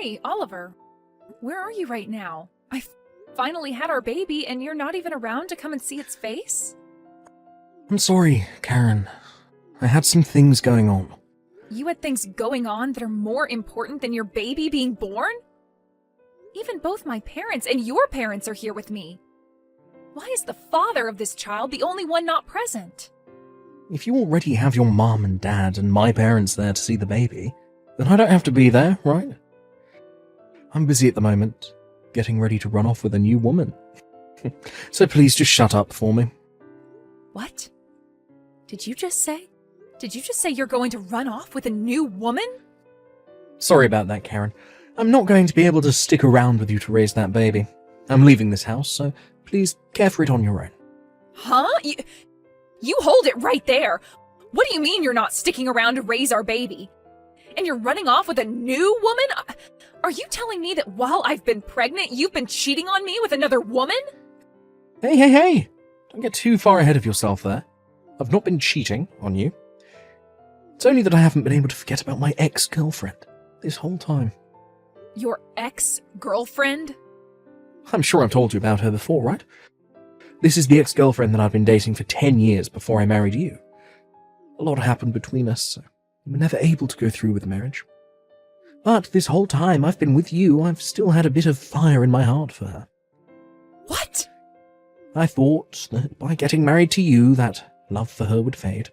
Hey, Oliver. Where are you right now? I finally had our baby and you're not even around to come and see its face? I'm sorry, Karen. I had some things going on. You had things going on that are more important than your baby being born? Even both my parents and your parents are here with me. Why is the father of this child the only one not present? If you already have your mom and dad and my parents there to see the baby, then I don't have to be there, right? I'm busy at the moment, getting ready to run off with a new woman. So please just shut up for me. What? Did you just say? Did you just say you're going to run off with a new woman? Sorry about that, Karen. I'm not going to be able to stick around with you to raise that baby. I'm leaving this house, so please care for it on your own. Huh? You hold it right there. What do you mean you're not sticking around to raise our baby? And you're running off with a new woman? Are you telling me that while I've been pregnant, you've been cheating on me with another woman? Hey! Don't get too far ahead of yourself there. I've not been cheating on you. It's only that I haven't been able to forget about my ex-girlfriend this whole time. Your ex-girlfriend? I'm sure I've told you about her before, right? This is the ex-girlfriend that I've been dating for 10 years before I married you. A lot happened between us, so we were never able to go through with the marriage. But this whole time I've been with you, I've still had a bit of fire in my heart for her. What? I thought that by getting married to you, that love for her would fade.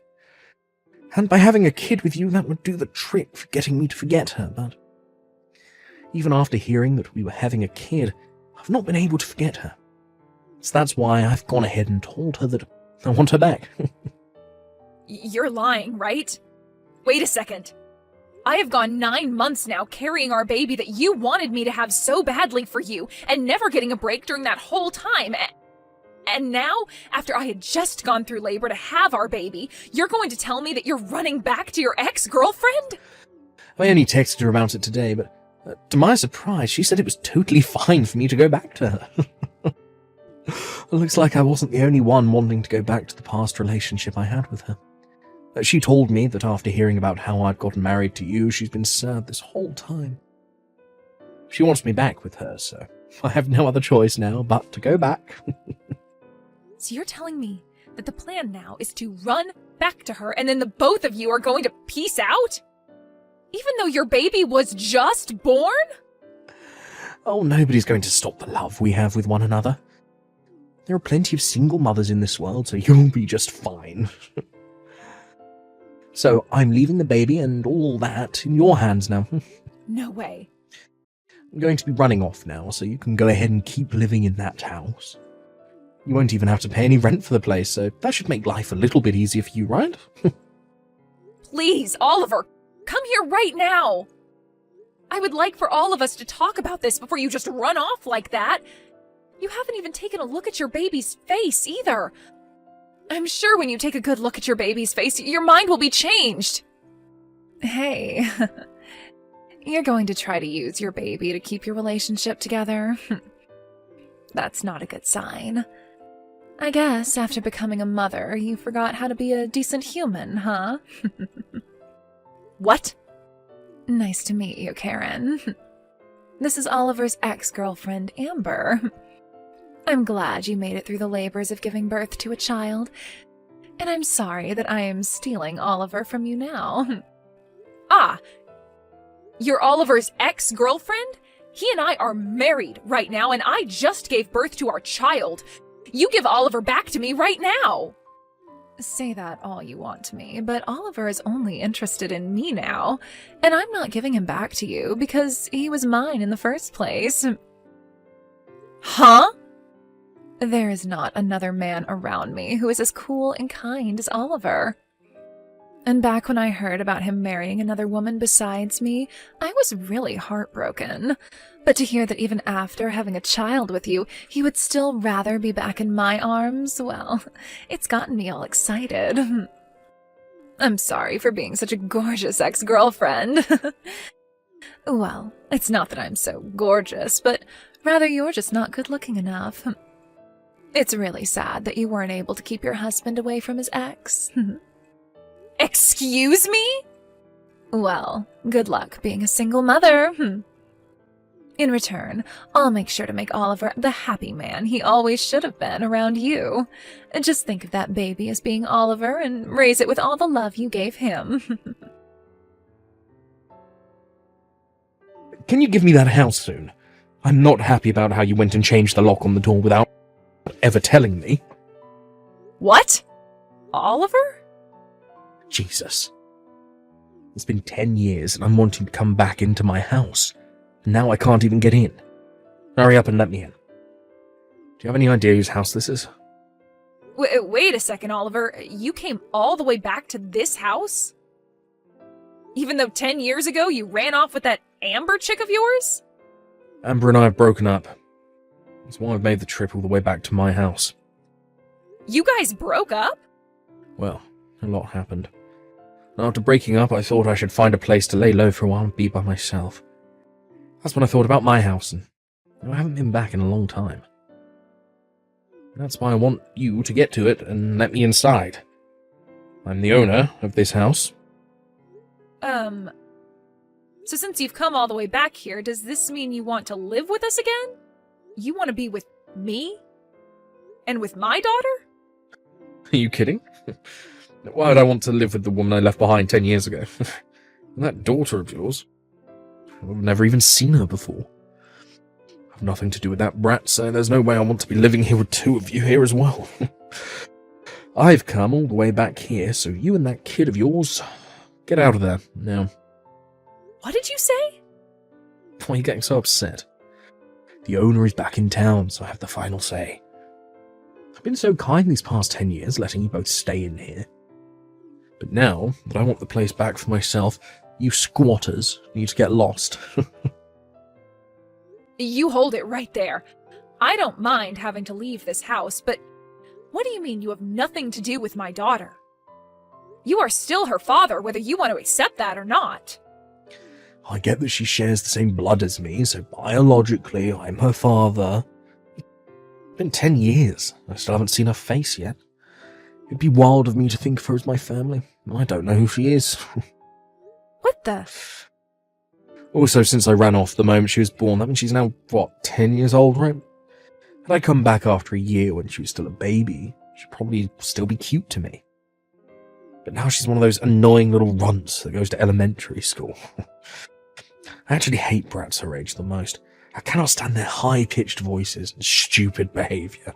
And by having a kid with you, that would do the trick for getting me to forget her, but even after hearing that we were having a kid, I've not been able to forget her. So that's why I've gone ahead and told her that I want her back. You're lying, right? Wait a second. I have gone 9 months now carrying our baby that you wanted me to have so badly for you, and never getting a break during that whole time. And now, after I had just gone through labor to have our baby, you're going to tell me that you're running back to your ex-girlfriend? I only texted her about it today, but to my surprise, she said it was totally fine for me to go back to her. It looks like I wasn't the only one wanting to go back to the past relationship I had with her. She told me that after hearing about how I'd gotten married to you, she's been sad this whole time. She wants me back with her, so I have no other choice now but to go back. So you're telling me that the plan now is to run back to her and then the both of you are going to peace out? Even though your baby was just born? Oh, nobody's going to stop the love we have with one another. There are plenty of single mothers in this world, so you'll be just fine. So I'm leaving the baby and all that in your hands now. No way. I'm going to be running off now, so you can go ahead and keep living in that house. You won't even have to pay any rent for the place, so that should make life a little bit easier for you, right? Please, Oliver, come here right now. I would like for all of us to talk about this before you just run off like that. You haven't even taken a look at your baby's face either. I'm sure when you take a good look at your baby's face, your mind will be changed. Hey, you're going to try to use your baby to keep your relationship together? That's not a good sign. I guess after becoming a mother, you forgot how to be a decent human, huh? What? Nice to meet you, Karen. This is Oliver's ex-girlfriend, Amber. I'm glad you made it through the labors of giving birth to a child, and I'm sorry that I am stealing Oliver from you now. Ah, you're Oliver's ex-girlfriend? He and I are married right now, and I just gave birth to our child. You give Oliver back to me right now. Say that all you want to me, but Oliver is only interested in me now, and I'm not giving him back to you because he was mine in the first place. Huh? There is not another man around me who is as cool and kind as Oliver. And back when I heard about him marrying another woman besides me, I was really heartbroken. But to hear that even after having a child with you, he would still rather be back in my arms, well, it's gotten me all excited. I'm sorry for being such a gorgeous ex-girlfriend. Well, it's not that I'm so gorgeous, but rather you're just not good-looking enough. It's really sad that you weren't able to keep your husband away from his ex. Excuse me? Well, good luck being a single mother. In return, I'll make sure to make Oliver the happy man he always should have been around you. Just think of that baby as being Oliver and raise it with all the love you gave him. Can you give me that house soon? I'm not happy about how you went and changed the lock on the door without ever telling me. What? Oliver? Jesus. It's been 10 years and I'm wanting to come back into my house. And now I can't even get in. Hurry up and let me in. Do you have any idea whose house this is? Wait a second, Oliver. You came all the way back to this house? Even though 10 years ago you ran off with that Amber chick of yours? Amber and I have broken up. That's why I've made the trip all the way back to my house. You guys broke up? Well, a lot happened. And after breaking up, I thought I should find a place to lay low for a while and be by myself. That's when I thought about my house, and I haven't been back in a long time. That's why I want you to get to it and let me inside. I'm the owner of this house. So since you've come all the way back here, does this mean you want to live with us again? You want to be with me? And with my daughter? Are you kidding? Why would I want to live with the woman I left behind 10 years ago? And that daughter of yours? I've never even seen her before. I've nothing to do with that brat, so there's no way I want to be living here with two of you here as well. I've come all the way back here, so you and that kid of yours, get out of there now. What did you say? Why are you getting so upset? The owner is back in town, so I have the final say. I've been so kind these past 10 years, letting you both stay in here. But now that I want the place back for myself, you squatters need to get lost. You hold it right there. I don't mind having to leave this house, but what do you mean you have nothing to do with my daughter? You are still her father, whether you want to accept that or not. I get that she shares the same blood as me, so biologically I'm her father. It's been 10 years. I still haven't seen her face yet. It'd be wild of me to think of her as my family. I don't know who she is. What the? Also, since I ran off the moment she was born, that means she's now, 10 years old, right? Had I come back after a year when she was still a baby, she'd probably still be cute to me. But now she's one of those annoying little runts that goes to elementary school. I actually hate brats her age the most. I cannot stand their high-pitched voices and stupid behaviour.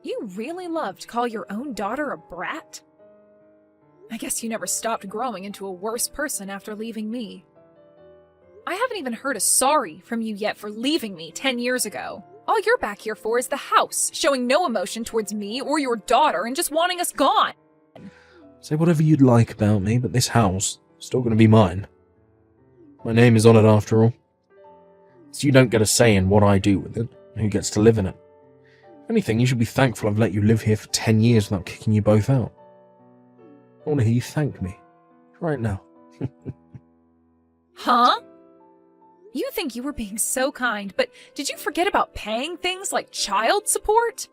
You really love to call your own daughter a brat? I guess you never stopped growing into a worse person after leaving me. I haven't even heard a sorry from you yet for leaving me 10 years ago. All you're back here for is the house, showing no emotion towards me or your daughter and just wanting us gone. Say whatever you'd like about me, but this house is still going to be mine. My name is on it after all. So you don't get a say in what I do with it, and who gets to live in it. If anything, you should be thankful I've let you live here for 10 years without kicking you both out. I want to hear you thank me. Right now. Huh? You think you were being so kind, but did you forget about paying things like child support?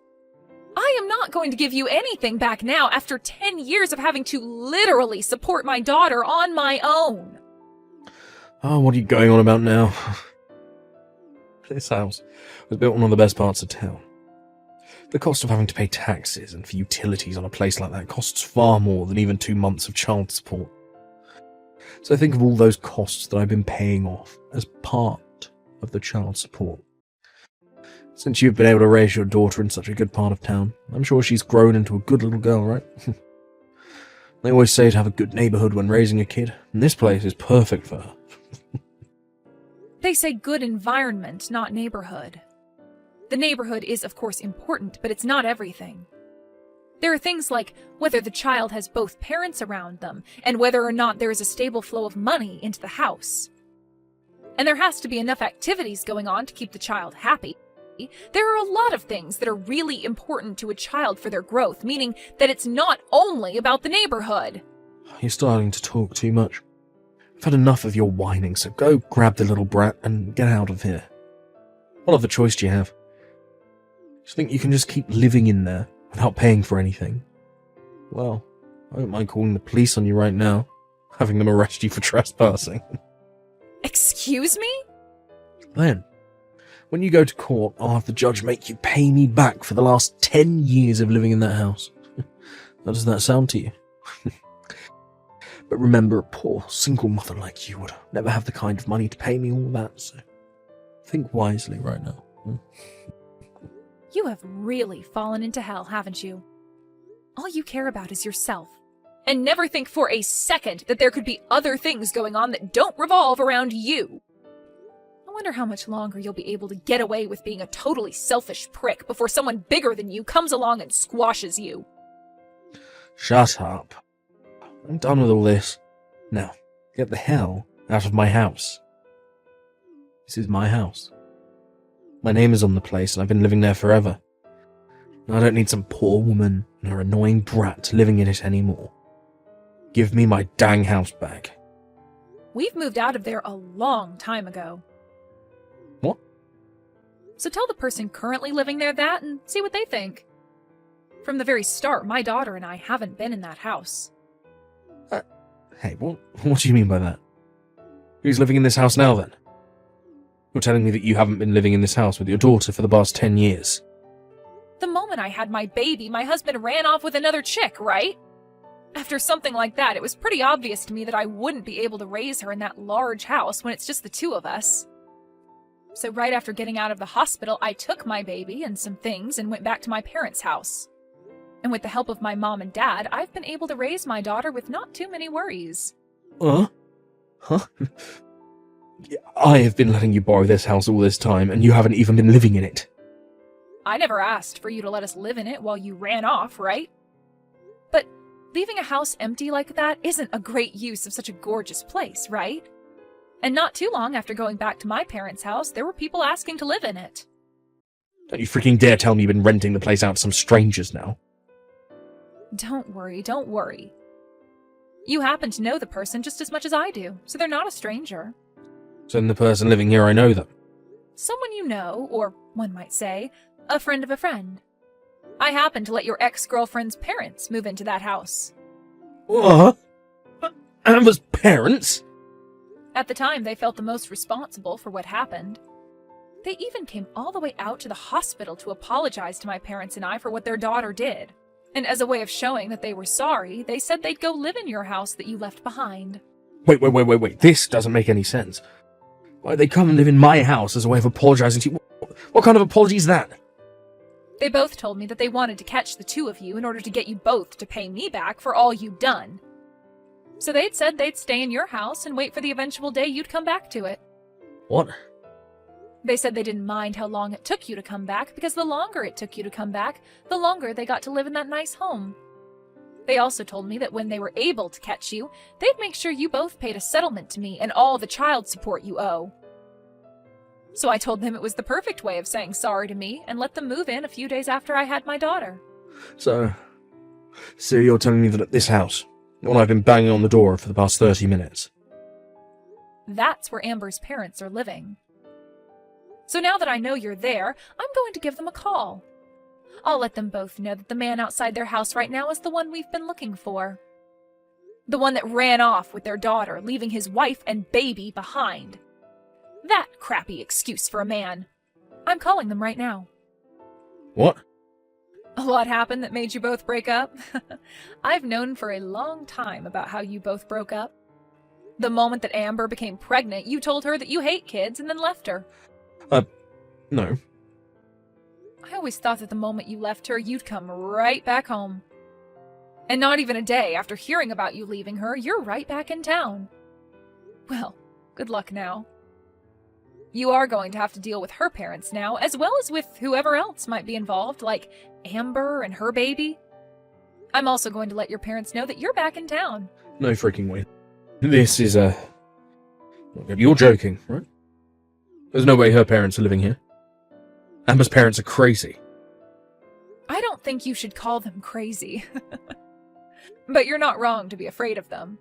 I am not going to give you anything back now after 10 years of having to literally support my daughter on my own. Oh, what are you going on about now? This house was built in one of the best parts of town. The cost of having to pay taxes and for utilities on a place like that costs far more than even 2 months of child support. So think of all those costs that I've been paying off as part of the child support. Since you've been able to raise your daughter in such a good part of town, I'm sure she's grown into a good little girl, right? They always say to have a good neighborhood when raising a kid, and this place is perfect for her. They say good environment, not neighborhood. The neighborhood is, of course, important, but it's not everything. There are things like whether the child has both parents around them and whether or not there is a stable flow of money into the house. And there has to be enough activities going on to keep the child happy. There are a lot of things that are really important to a child for their growth, meaning that it's not only about the neighborhood. You're starting to talk too much. I've had enough of your whining, so go grab the little brat and get out of here. What other choice do you have? You think you can just keep living in there without paying for anything? Well, I don't mind calling the police on you right now, having them arrest you for trespassing. Excuse me? then? When you go to court, I'll have the judge make you pay me back for the last 10 years of living in that house. How does that sound to you? But remember, a poor, single mother like you would never have the kind of money to pay me all that, so think wisely right now. You have really fallen into hell, haven't you? All you care about is yourself, and never think for a second that there could be other things going on that don't revolve around you. I wonder how much longer you'll be able to get away with being a totally selfish prick before someone bigger than you comes along and squashes you. Shut up. I'm done with all this. Now, get the hell out of my house. This is my house. My name is on the place, and I've been living there forever. I don't need some poor woman and her annoying brat living in it anymore. Give me my dang house back. We've moved out of there a long time ago. What? So tell the person currently living there that and see what they think. From the very start, my daughter and I haven't been in that house. Hey, what do you mean by that? Who's living in this house now, then? You're telling me that you haven't been living in this house with your daughter for the past 10 years. The moment I had my baby, my husband ran off with another chick, right? After something like that, it was pretty obvious to me that I wouldn't be able to raise her in that large house when it's just the two of us. So right after getting out of the hospital, I took my baby and some things and went back to my parents' house. And with the help of my mom and dad, I've been able to raise my daughter with not too many worries. Huh? I have been letting you borrow this house all this time, and you haven't even been living in it. I never asked for you to let us live in it while you ran off, right? But leaving a house empty like that isn't a great use of such a gorgeous place, right? And not too long after going back to my parents' house, there were people asking to live in it. Don't you freaking dare tell me you've been renting the place out to some strangers now. Don't worry. You happen to know the person just as much as I do, so they're not a stranger. So then the person living here, I know them. Someone you know, or one might say, a friend of a friend. I happen to let your ex-girlfriend's parents move into that house. What? Amber's parents? At the time, they felt the most responsible for what happened. They even came all the way out to the hospital to apologize to my parents and I for what their daughter did. And as a way of showing that they were sorry, they said they'd go live in your house that you left behind. Wait. This doesn't make any sense. Why'd they come and live in my house as a way of apologizing to you? What kind of apology is that? They both told me that they wanted to catch the two of you in order to get you both to pay me back for all you'd done. So they'd said they'd stay in your house and wait for the eventual day you'd come back to it. What? They said they didn't mind how long it took you to come back, because the longer it took you to come back, the longer they got to live in that nice home. They also told me that when they were able to catch you, they'd make sure you both paid a settlement to me and all the child support you owe. So I told them it was the perfect way of saying sorry to me and let them move in a few days after I had my daughter. So you're telling me that at this house, the one I've been banging on the door for the past 30 minutes. That's where Amber's parents are living. So now that I know you're there, I'm going to give them a call. I'll let them both know that the man outside their house right now is the one we've been looking for. The one that ran off with their daughter, leaving his wife and baby behind. That crappy excuse for a man. I'm calling them right now. What? A lot happened that made you both break up. I've known for a long time about how you both broke up. The moment that Amber became pregnant, you told her that you hate kids and then left her. No. I always thought that the moment you left her, you'd come right back home. And not even a day after hearing about you leaving her, you're right back in town. Well, good luck now. You are going to have to deal with her parents now, as well as with whoever else might be involved, like Amber and her baby. I'm also going to let your parents know that you're back in town. No freaking way. This is You're joking, right? There's no way her parents are living here. Amber's parents are crazy. I don't think you should call them crazy. But you're not wrong to be afraid of them.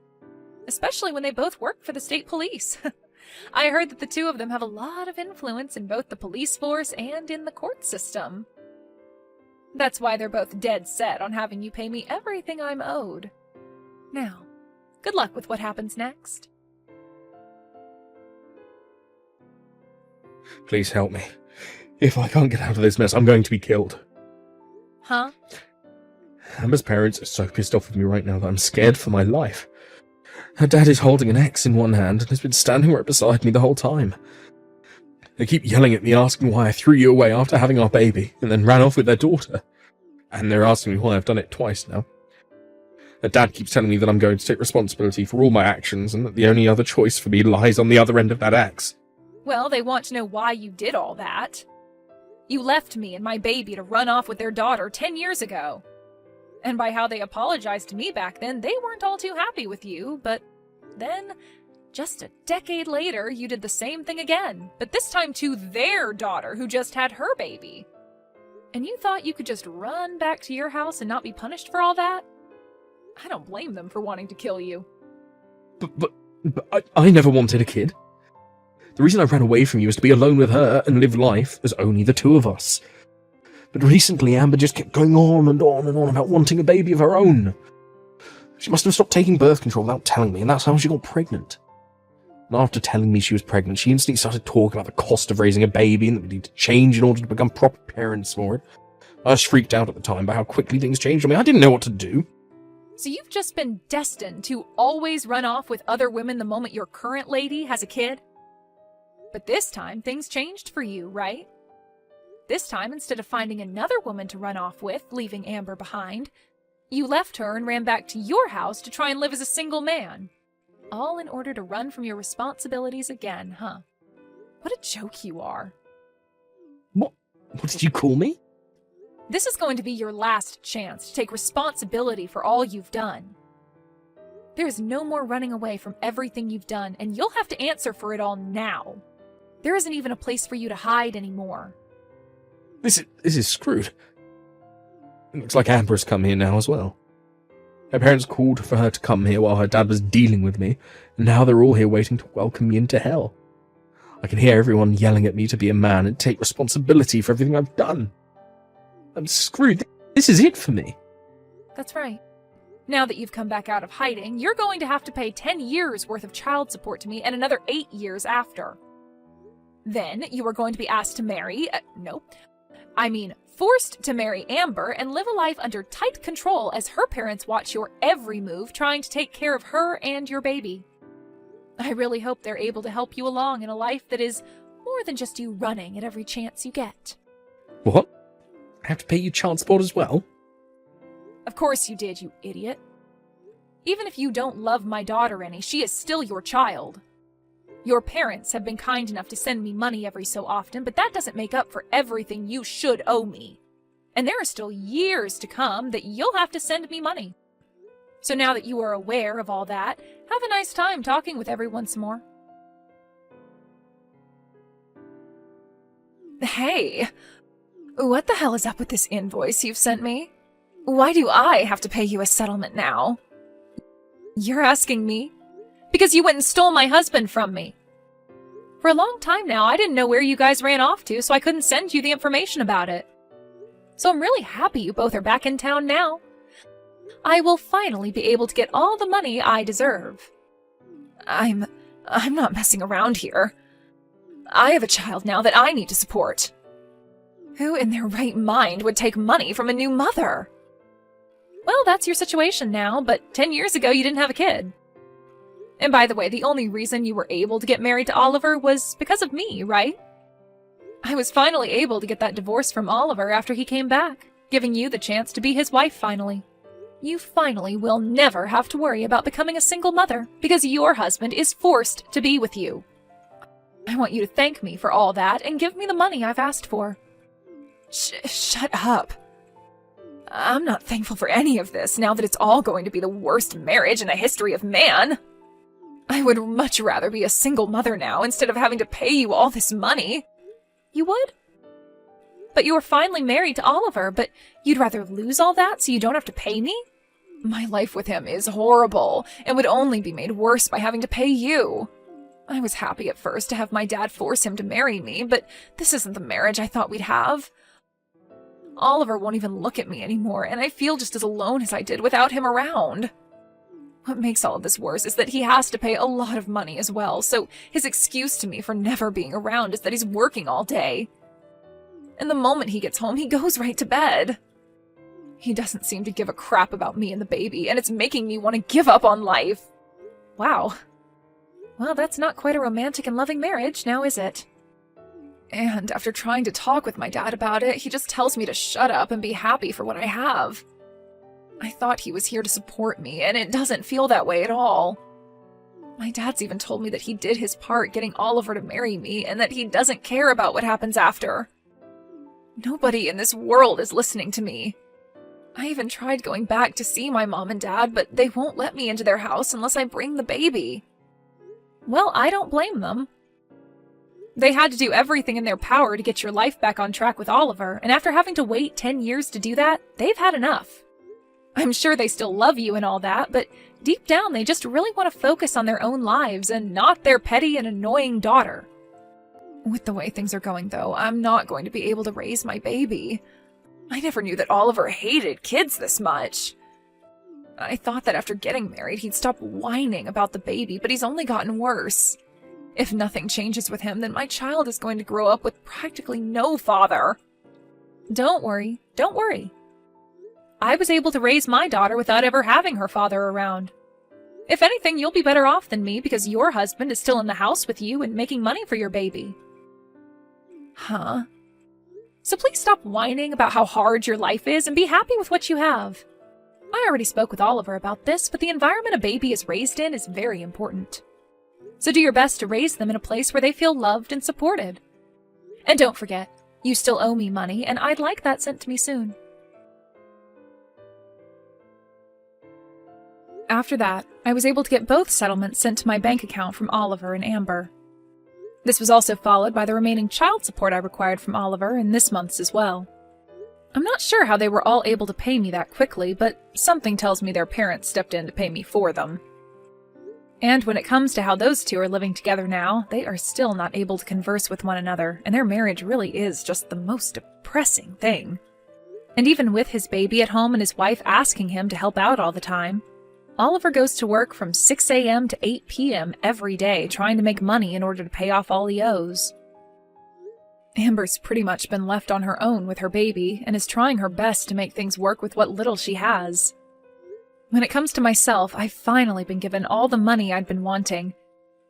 Especially when they both work for the state police. I heard that the two of them have a lot of influence in both the police force and in the court system. That's why they're both dead set on having you pay me everything I'm owed. Now, good luck with what happens next. Please help me. If I can't get out of this mess, I'm going to be killed. Huh? Amber's parents are so pissed off with me right now that I'm scared for my life. Her dad is holding an axe in one hand and has been standing right beside me the whole time. They keep yelling at me, asking why I threw you away after having our baby, and then ran off with their daughter. And they're asking me why I've done it twice now. Her dad keeps telling me that I'm going to take responsibility for all my actions, and that the only other choice for me lies on the other end of that axe. Well, they want to know why you did all that. You left me and my baby to run off with their daughter 10 years ago. And by how they apologized to me back then, they weren't all too happy with you, but then, just a decade later, you did the same thing again, but this time to their daughter who just had her baby. And you thought you could just run back to your house and not be punished for all that? I don't blame them for wanting to kill you. But I never wanted a kid. The reason I ran away from you is to be alone with her and live life as only the two of us. But recently Amber just kept going on and on and on about wanting a baby of her own. She must have stopped taking birth control without telling me, and that's how she got pregnant. And after telling me she was pregnant, she instantly started talking about the cost of raising a baby and that we need to change in order to become proper parents for it. I was freaked out at the time by how quickly things changed on me. I didn't know what to do. So you've just been destined to always run off with other women the moment your current lady has a kid? But this time, things changed for you, right? This time, instead of finding another woman to run off with, leaving Amber behind, you left her and ran back to your house to try and live as a single man. All in order to run from your responsibilities again, huh? What a joke you are. What did you call me? This is going to be your last chance to take responsibility for all you've done. There is no more running away from everything you've done, and you'll have to answer for it all now. There isn't even a place for you to hide anymore. This is screwed. It looks like Amber's come here now as well. Her parents called for her to come here while her dad was dealing with me, and now they're all here waiting to welcome me into hell. I can hear everyone yelling at me to be a man and take responsibility for everything I've done. I'm screwed. This is it for me. That's right. Now that you've come back out of hiding, you're going to have to pay 10 years worth of child support to me and another 8 years after. Then you are going to be asked to marry, forced to marry Amber and live a life under tight control as her parents watch your every move, trying to take care of her and your baby. I really hope they're able to help you along in a life that is more than just you running at every chance you get. What? I have to pay you child support as well? Of course you did, you idiot. Even if you don't love my daughter any, she is still your child. Your parents have been kind enough to send me money every so often, but that doesn't make up for everything you should owe me. And there are still years to come that you'll have to send me money. So now that you are aware of all that, have a nice time talking with everyone some more. Hey, what the hell is up with this invoice you've sent me? Why do I have to pay you a settlement now? You're asking me? Because you went and stole my husband from me. For a long time now, I didn't know where you guys ran off to, so I couldn't send you the information about it. So I'm really happy you both are back in town now. I will finally be able to get all the money I deserve. I'm not messing around here. I have a child now that I need to support. Who in their right mind would take money from a new mother? Well, that's your situation now, but 10 years ago you didn't have a kid. And by the way, the only reason you were able to get married to Oliver was because of me, right? I was finally able to get that divorce from Oliver after he came back, giving you the chance to be his wife finally. You finally will never have to worry about becoming a single mother, because your husband is forced to be with you. I want you to thank me for all that and give me the money I've asked for. Shut up. I'm not thankful for any of this now that it's all going to be the worst marriage in the history of man. I would much rather be a single mother now instead of having to pay you all this money. You would? But you were finally married to Oliver, but you'd rather lose all that so you don't have to pay me? My life with him is horrible and would only be made worse by having to pay you. I was happy at first to have my dad force him to marry me, but this isn't the marriage I thought we'd have. Oliver won't even look at me anymore, and I feel just as alone as I did without him around. What makes all of this worse is that he has to pay a lot of money as well, so his excuse to me for never being around is that he's working all day. And the moment he gets home, he goes right to bed. He doesn't seem to give a crap about me and the baby, and it's making me want to give up on life. Wow. Well, that's not quite a romantic and loving marriage, now is it? And after trying to talk with my dad about it, he just tells me to shut up and be happy for what I have. I thought he was here to support me, and it doesn't feel that way at all. My dad's even told me that he did his part getting Oliver to marry me, and that he doesn't care about what happens after. Nobody in this world is listening to me. I even tried going back to see my mom and dad, but they won't let me into their house unless I bring the baby. Well, I don't blame them. They had to do everything in their power to get your life back on track with Oliver, and after having to wait 10 years to do that, they've had enough. I'm sure they still love you and all that, but deep down they just really want to focus on their own lives and not their petty and annoying daughter. With the way things are going, though, I'm not going to be able to raise my baby. I never knew that Oliver hated kids this much. I thought that after getting married, he'd stop whining about the baby, but he's only gotten worse. If nothing changes with him, then my child is going to grow up with practically no father. Don't worry. I was able to raise my daughter without ever having her father around. If anything, you'll be better off than me because your husband is still in the house with you and making money for your baby. Huh? So please stop whining about how hard your life is and be happy with what you have. I already spoke with Oliver about this, but the environment a baby is raised in is very important. So do your best to raise them in a place where they feel loved and supported. And don't forget, you still owe me money, and I'd like that sent to me soon. After that, I was able to get both settlements sent to my bank account from Oliver and Amber. This was also followed by the remaining child support I required from Oliver and this month's as well. I'm not sure how they were all able to pay me that quickly, but something tells me their parents stepped in to pay me for them. And when it comes to how those two are living together now, they are still not able to converse with one another, and their marriage really is just the most depressing thing. And even with his baby at home and his wife asking him to help out all the time, Oliver goes to work from 6 a.m. to 8 p.m. every day trying to make money in order to pay off all he owes. Amber's pretty much been left on her own with her baby and is trying her best to make things work with what little she has. When it comes to myself, I've finally been given all the money I'd been wanting,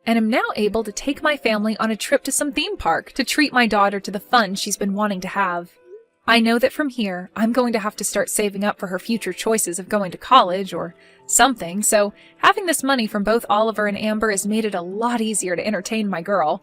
and am now able to take my family on a trip to some theme park to treat my daughter to the fun she's been wanting to have. I know that from here, I'm going to have to start saving up for her future choices of going to college or something, so having this money from both Oliver and Amber has made it a lot easier to entertain my girl.